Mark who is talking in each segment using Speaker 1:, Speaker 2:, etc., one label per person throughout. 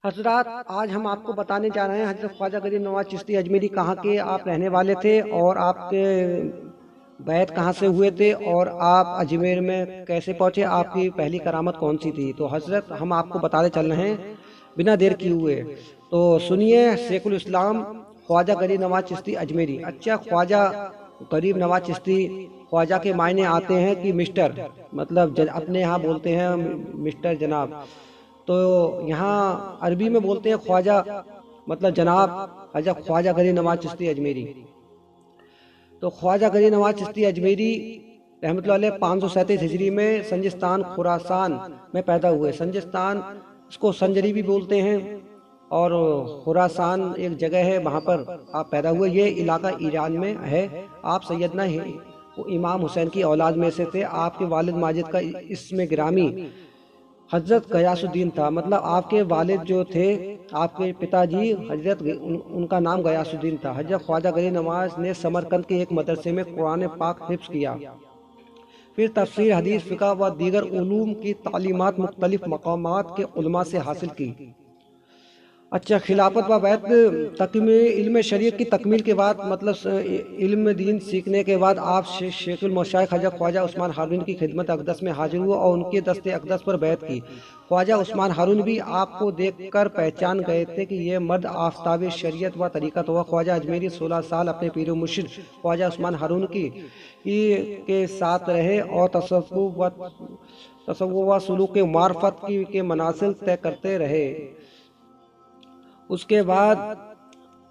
Speaker 1: حضرات، آج ہم آپ کو بتانے جا رہے ہیں حضرت خواجہ غریب نواز چشتی اجمیری کہاں کے آپ رہنے والے تھے، اور آپ کے بیعت کہاں سے ہوئے تھے، اور آپ اجمیر میں کیسے پہنچے، آپ کی پہلی کرامت کون سی تھی۔ تو حضرت ہم آپ کو بتاتے چل رہے ہیں بنا دیر کیے ہوئے۔ تو سنیے، شیخ الاسلام خواجہ غریب نواز چشتی اجمیری۔ اچھا، خواجہ غریب نواز چشتی، خواجہ کے معنی آتے ہیں کہ مسٹر، مطلب اپنے یہاں بولتے ہیں مسٹر جناب، تو یہاں عربی میں بولتے ہیں خواجہ مطلب جناب، حضرت خواجہ غریب نواز چشتی اجمیری۔ تو خواجہ غریب نواز چشتی اجمیری رحمۃ اللہ علیہ 537 ہجری میں سنجستان خراسان میں پیدا ہوئے۔ سنجستان اس کو سنجری بھی بولتے ہیں، اور خراسان ایک جگہ ہے، وہاں پر آپ پیدا ہوئے۔ یہ علاقہ ایران میں ہے۔ آپ سیدنا امام حسین کی اولاد میں سے تھے۔ آپ کے والد ماجد کا اسم گرامی حضرت غیاث الدین تھا، مطلب آپ کے والد جو تھے، آپ کے پتا جی حضرت، ان کا نام غیاث الدین تھا۔ حضرت خواجہ غریب نواز نے سمرقند کے ایک مدرسے میں قرآن پاک حفظ کیا، پھر تفسیر، حدیث، فقہ و دیگر علوم کی تعلیمات مختلف مقامات کے علماء سے حاصل کی۔ اچھا، خلافت و بیعت، علم شریعت کی تکمیل کے بعد، مطلب علم دین سیکھنے کے بعد، آپ شیخ المشائخ حضرت خواجہ عثمان ہارون کی خدمت اقدس میں حاضر ہوئے اور ان کے دست اقدس پر بیعت کی۔ خواجہ عثمان ہارون بھی آپ کو دیکھ کر پہچان گئے تھے کہ یہ مرد آفتاب شریعت و طریقت ہوا۔ خواجہ اجمیری 16 سال اپنے پیر و مرشد خواجہ عثمان ہارون کے ساتھ رہے اور تصوف و سلوک معرفت کے منازل طے کرتے رہے۔ اس کے بعد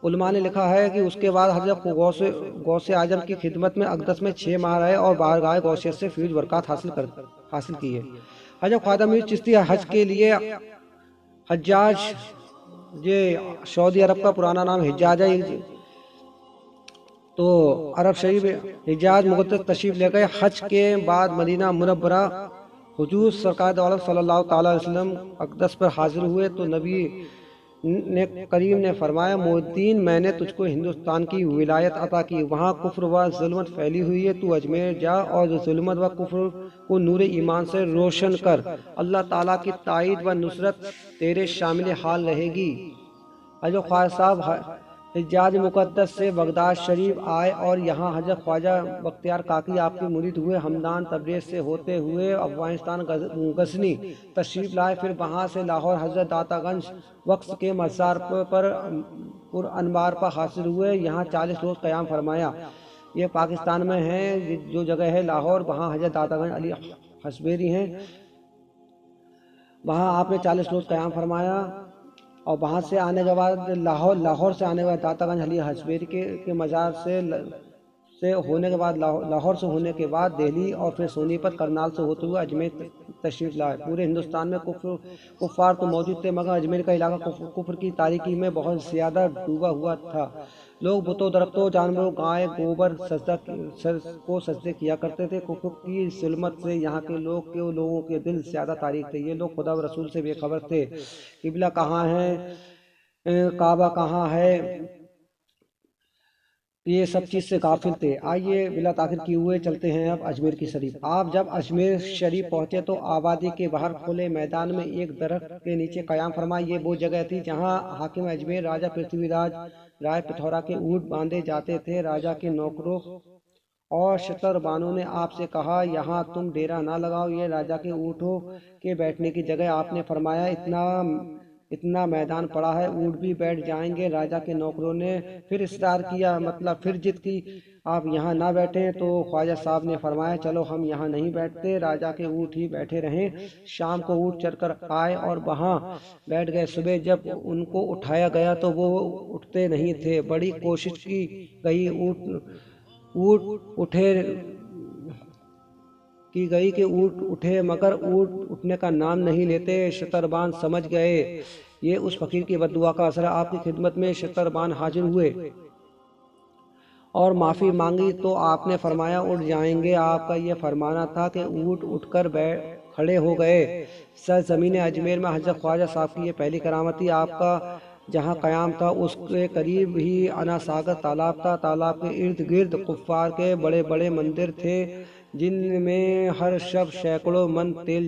Speaker 1: علماء نے لکھا ہے کہ اس کے بعد حضرت غوث اعظم کی خدمت میں اقدس میں 6 ماہ رہے اور بارگاہ غوثیت سے فیض برکات حاصل کیے۔ حضرت خواجہ میر چشتی حج کے لیے حجاج، یہ سعودی عرب کا پرانا نام حجاج ہے، تو عرب شریف حجاز مقدس تشریف لے گئے۔ حج کے بعد مدینہ منورہ حضور سرکار دو عالم صلی اللہ تعالی علیہ وسلم اقدس پر حاضر ہوئے تو نبی کریم نے فرمایا، محدین، میں نے تجھ کو ہندوستان کی ولایت عطا کی، وہاں کفر و ظلمت پھیلی ہوئی ہے، تو اجمیر جا اور ظلمت و کفر کو نور ایمان سے روشن کر، اللہ تعالیٰ کی تائید و نصرت تیرے شامل حال رہے گی۔ حضرت خواجہ صاحب حجاز مقدس سے بغداد شریف آئے اور یہاں حضرت خواجہ بختیار کاکی آپ کے مرید ہوئے۔ ہمدان تبریز سے ہوتے ہوئے افغانستان غزنی تشریف لائے، پھر وہاں سے لاہور حضرت داتا گنج وقت کے مزار پر انبار پر حاصل ہوئے، یہاں 40 روز قیام فرمایا۔ یہ پاکستان میں ہے، جو جگہ ہے لاہور، وہاں حضرت داتا گنج علی حسبیری ہیں، وہاں آپ نے 40 روز قیام فرمایا۔ اور وہاں سے آنے کے بعد لاہور سے آنے کے بعد داتا گنج علی حسبیری کے مزار سے ہونے کے بعد لاہور سے ہونے کے بعد دہلی، اور پھر سونی پت کرنال سے ہوتے ہوئے اجمیر تشریف لائے۔ پورے ہندوستان میں کفار تو موجود تھے، مگر اجمیر کا علاقہ کفر کی تاریکی میں بہت زیادہ ڈوبا ہوا تھا۔ لوگ بتوں، درختوں، جانوروں، گائے، گوبر کو سجدے کیا کرتے تھے۔ کفر کی ظلمت سے یہاں کے لوگوں کے دل زیادہ تاریک تھے۔ یہ لوگ خدا و رسول سے بے خبر تھے، قبلہ کہاں ہے، کعبہ کہاں ہے، یہ سب چیز سے غافل تھے۔ آئیے بلا تاخیر کیے ہوئے چلتے ہیں اب اجمیر کی شریف۔ آپ جب اجمیر شریف پہنچے تو آبادی کے باہر کھلے میدان میں ایک درخت کے نیچے قیام فرمائے۔ یہ وہ جگہ تھی جہاں حاکم اجمیر راجہ پرتھوی راج رائے پتھورا کے اونٹ باندھے جاتے تھے۔ راجہ کے نوکروں اور شتر بانوں نے آپ سے کہا، یہاں تم ڈیرا نہ لگاؤ، یہ راجہ کے اونٹوں کے بیٹھنے کی جگہ۔ آپ نے فرمایا، اتنا میدان پڑا ہے، اونٹ بھی بیٹھ جائیں گے۔ راجہ کے نوکروں نے پھر اصرار کیا، مطلب پھر ضد کی، آپ یہاں نہ بیٹھیں۔ تو خواجہ صاحب نے فرمایا، چلو ہم یہاں نہیں بیٹھتے، راجہ کے اونٹ ہی بیٹھے رہیں۔ شام کو اونٹ چر کر آئے اور وہاں بیٹھ گئے۔ صبح جب ان کو اٹھایا گیا تو وہ اٹھتے نہیں تھے۔ بڑی کوشش کی گئی کہ اونٹ اٹھے، مگر اونٹ اٹھنے کا نام نہیں لیتے۔ شتربان سمجھ گئے یہ اس فقیر کی بددعا کا اثر ہے۔ آپ کی خدمت میں شتربان حاضر ہوئے اور معافی مانگی تو آپ نے فرمایا، اٹھ جائیں گے۔ آپ کا یہ فرمانا تھا کہ اونٹ اٹھ کر کھڑے ہو گئے۔ سرزمین اجمیر میں حضرت خواجہ صاحب کی یہ پہلی کرامت تھی۔ آپ کا جہاں قیام تھا اس کے قریب ہی انا ساگر تالاب تھا۔ تالاب کے ارد گرد کفار کے بڑے بڑے مندر تھے، جن میں ہر شب سینکڑوں من تیل